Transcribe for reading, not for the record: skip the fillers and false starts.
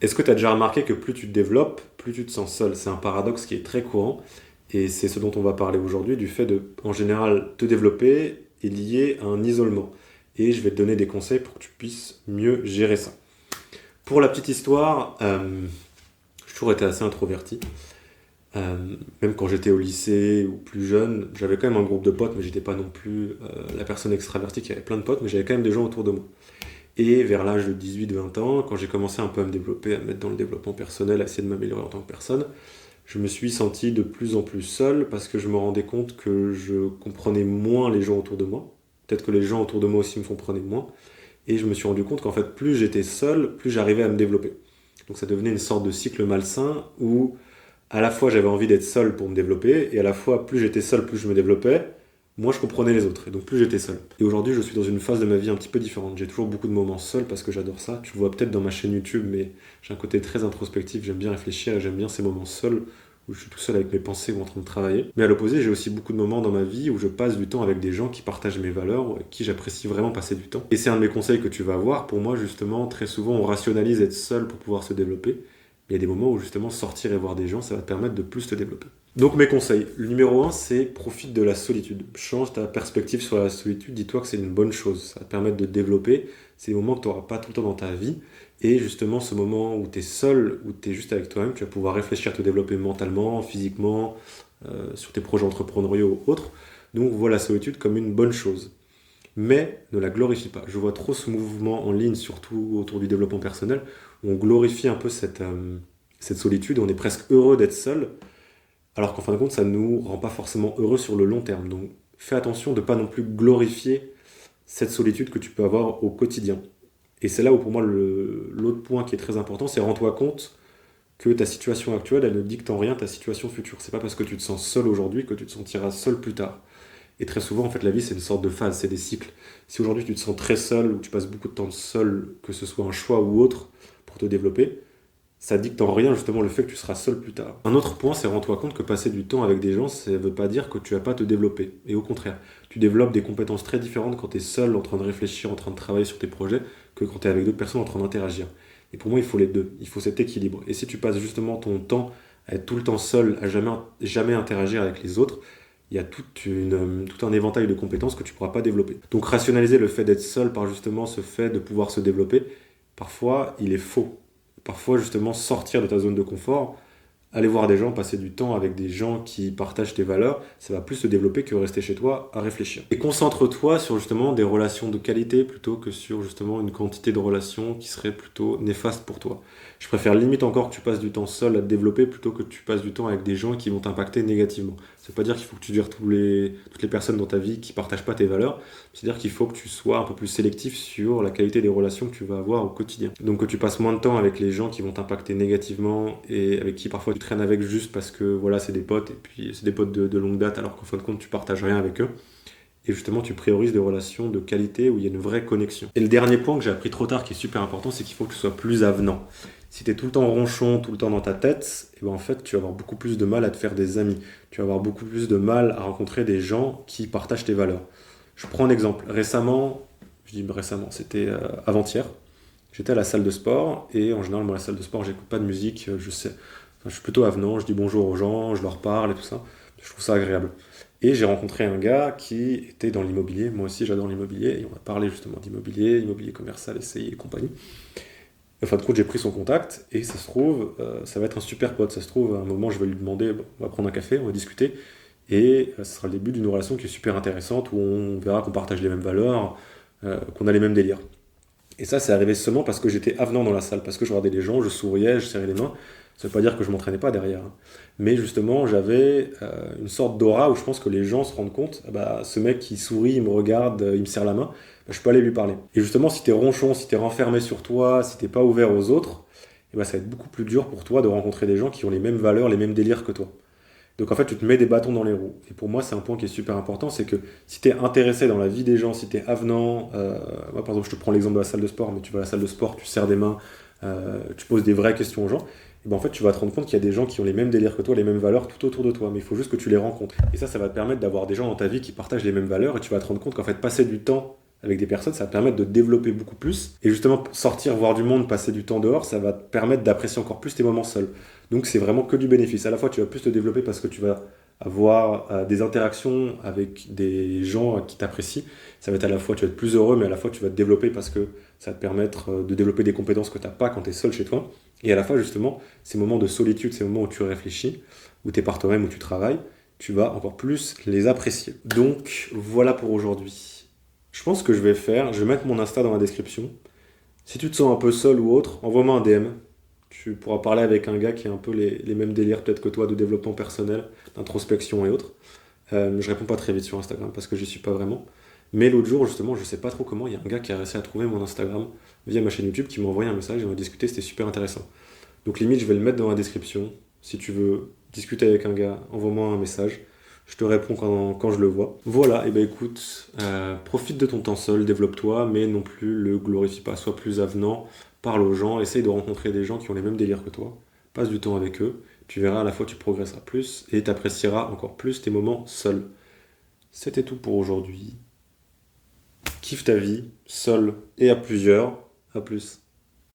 Est-ce que tu as déjà remarqué que plus tu te développes, plus tu te sens seul? C'est un paradoxe qui est très courant et c'est ce dont on va parler aujourd'hui, du fait de, en général, te développer est lié à un isolement. Et je vais te donner des conseils pour que tu puisses mieux gérer ça. Pour la petite histoire, j'ai toujours été assez introverti. Même quand j'étais au lycée ou plus jeune, j'avais quand même un groupe de potes, mais j'étais pas non plus la personne extravertie qui avait plein de potes, mais j'avais quand même des gens autour de moi. Et vers l'âge de 18-20 ans, quand j'ai commencé un peu à me développer, à me mettre dans le développement personnel, à essayer de m'améliorer en tant que personne, je me suis senti de plus en plus seul parce que je me rendais compte que je comprenais moins les gens autour de moi. Peut-être que les gens autour de moi aussi me comprenaient moins. Et je me suis rendu compte qu'en fait, plus j'étais seul, plus j'arrivais à me développer. Donc ça devenait une sorte de cycle malsain où à la fois j'avais envie d'être seul pour me développer, et à la fois plus j'étais seul, plus je me développais, moi je comprenais les autres, et donc plus j'étais seul. Et aujourd'hui je suis dans une phase de ma vie un petit peu différente. J'ai toujours beaucoup de moments seuls parce que j'adore ça. Tu le vois peut-être dans ma chaîne YouTube, mais j'ai un côté très introspectif, j'aime bien réfléchir et j'aime bien ces moments seuls où je suis tout seul avec mes pensées ou en train de travailler. Mais à l'opposé, j'ai aussi beaucoup de moments dans ma vie où je passe du temps avec des gens qui partagent mes valeurs, avec qui j'apprécie vraiment passer du temps. Et c'est un de mes conseils que tu vas avoir. Pour moi, justement, très souvent, on rationalise être seul pour pouvoir se développer. Il y a des moments où justement sortir et voir des gens, ça va te permettre de plus te développer. Donc mes conseils. Le numéro un, c'est profite de la solitude. Change ta perspective sur la solitude. Dis-toi que c'est une bonne chose. Ça va te permettre de te développer. C'est des moments que tu n'auras pas tout le temps dans ta vie. Et justement, ce moment où tu es seul, où tu es juste avec toi-même, tu vas pouvoir réfléchir, te développer mentalement, physiquement, sur tes projets entrepreneuriaux ou autres. Donc vois la solitude comme une bonne chose. Mais ne la glorifie pas. Je vois trop ce mouvement en ligne, surtout autour du développement personnel, où on glorifie un peu cette solitude, on est presque heureux d'être seul, alors qu'en fin de compte, ça ne nous rend pas forcément heureux sur le long terme. Donc fais attention de ne pas non plus glorifier cette solitude que tu peux avoir au quotidien. Et c'est là où pour moi l'autre point qui est très important, c'est rends-toi compte que ta situation actuelle, elle ne dicte en rien ta situation future. C'est pas parce que tu te sens seul aujourd'hui que tu te sentiras seul plus tard. Et très souvent, en fait, la vie, c'est une sorte de phase, c'est des cycles. Si aujourd'hui tu te sens très seul ou tu passes beaucoup de temps seul, que ce soit un choix ou autre pour te développer, ça dicte en rien justement le fait que tu seras seul plus tard. Un autre point, c'est rends-toi compte que passer du temps avec des gens, ça ne veut pas dire que tu vas pas te développer. Et au contraire, tu développes des compétences très différentes quand tu es seul, en train de réfléchir, en train de travailler sur tes projets, que quand tu es avec d'autres personnes en train d'interagir. Et pour moi, il faut les deux. Il faut cet équilibre. Et si tu passes justement ton temps à être tout le temps seul, à jamais interagir avec les autres, il y a tout un éventail de compétences que tu ne pourras pas développer. Donc rationaliser le fait d'être seul par justement ce fait de pouvoir se développer, parfois il est faux. Parfois justement sortir de ta zone de confort, aller voir des gens, passer du temps avec des gens qui partagent tes valeurs, ça va plus se développer que rester chez toi à réfléchir. Et concentre-toi sur justement des relations de qualité plutôt que sur justement une quantité de relations qui serait plutôt néfaste pour toi. Je préfère limite encore que tu passes du temps seul à te développer plutôt que tu passes du temps avec des gens qui vont t'impacter négativement. Ça veut pas dire qu'il faut que tu vires toutes les personnes dans ta vie qui partagent pas tes valeurs, c'est-à-dire qu'il faut que tu sois un peu plus sélectif sur la qualité des relations que tu vas avoir au quotidien. Donc que tu passes moins de temps avec les gens qui vont t'impacter négativement et avec qui parfois tu traînes avec juste parce que voilà, c'est des potes et puis c'est des potes de longue date alors qu'en fin de compte tu partages rien avec eux. Et justement, tu priorises des relations de qualité où il y a une vraie connexion. Et le dernier point que j'ai appris trop tard qui est super important, c'est qu'il faut que tu sois plus avenant. Si tu es tout le temps ronchon, tout le temps dans ta tête, et ben en fait, tu vas avoir beaucoup plus de mal à te faire des amis. Tu vas avoir beaucoup plus de mal à rencontrer des gens qui partagent tes valeurs. Je prends un exemple. Récemment, c'était avant-hier, j'étais à la salle de sport et en général, moi, à la salle de sport, j'écoute pas de musique, je sais. Enfin, je suis plutôt avenant, je dis bonjour aux gens, je leur parle et tout ça. Je trouve ça agréable. Et j'ai rencontré un gars qui était dans l'immobilier. Moi aussi, j'adore l'immobilier. Et on a parlé justement d'immobilier, immobilier commercial, SCI et compagnie. En fin de compte, j'ai pris son contact et ça se trouve, ça va être un super pote. Ça se trouve, à un moment, je vais lui demander, bon, on va prendre un café, on va discuter. Et ce sera le début d'une relation qui est super intéressante où on verra qu'on partage les mêmes valeurs, qu'on a les mêmes délires. Et ça, c'est arrivé seulement parce que j'étais avenant dans la salle, parce que je regardais les gens, je souriais, je serrais les mains. Ça ne veut pas dire que je m'entraînais pas derrière, hein. Mais justement, j'avais une sorte d'aura où je pense que les gens se rendent compte, ah bah, ce mec qui sourit, il me regarde, il me serre la main, bah, je peux aller lui parler. Et justement, si t'es ronchon, si t'es renfermé sur toi, si t'es pas ouvert aux autres, eh bah, ça va être beaucoup plus dur pour toi de rencontrer des gens qui ont les mêmes valeurs, les mêmes délires que toi. Donc en fait, tu te mets des bâtons dans les roues. Et pour moi, c'est un point qui est super important, c'est que si tu es intéressé dans la vie des gens, si tu es avenant, moi par exemple, je te prends l'exemple de la salle de sport, mais tu vas à la salle de sport, tu serres des mains, tu poses des vraies questions aux gens, et ben en fait, tu vas te rendre compte qu'il y a des gens qui ont les mêmes délires que toi, les mêmes valeurs tout autour de toi, mais il faut juste que tu les rencontres. Et ça va te permettre d'avoir des gens dans ta vie qui partagent les mêmes valeurs, et tu vas te rendre compte qu'en fait, passer du temps avec des personnes, ça va te permettre de développer beaucoup plus. Et justement, sortir, voir du monde, passer du temps dehors, ça va te permettre d'apprécier encore plus tes moments seuls. Donc c'est vraiment que du bénéfice. À la fois, tu vas plus te développer parce que tu vas avoir des interactions avec des gens qui t'apprécient. Ça va être à la fois, tu vas être plus heureux, mais à la fois, tu vas te développer parce que ça va te permettre de développer des compétences que tu n'as pas quand tu es seul chez toi. Et à la fois, justement, ces moments de solitude, ces moments où tu réfléchis, où tu es par toi-même, où tu travailles, tu vas encore plus les apprécier. Donc voilà pour aujourd'hui. Je pense que je vais faire, je vais mettre mon Insta dans la description. Si tu te sens un peu seul ou autre, envoie-moi un DM. Tu pourras parler avec un gars qui a un peu les mêmes délires peut-être que toi de développement personnel, d'introspection et autres. Je réponds pas très vite sur Instagram parce que j'y suis pas vraiment. Mais l'autre jour, justement, je sais pas trop comment, il y a un gars qui a réussi à trouver mon Instagram via ma chaîne YouTube qui m'a envoyé un message et on a discuté, c'était super intéressant. Donc limite, je vais le mettre dans la description. Si tu veux discuter avec un gars, envoie-moi un message. Je te réponds quand je le vois. Voilà, et ben écoute, profite de ton temps seul, développe-toi, mais non plus le glorifie pas. Sois plus avenant, parle aux gens, essaye de rencontrer des gens qui ont les mêmes délires que toi. Passe du temps avec eux. Tu verras, à la fois tu progresseras plus et tu apprécieras encore plus tes moments seuls. C'était tout pour aujourd'hui. Kiffe ta vie, seul et à plusieurs. À plus.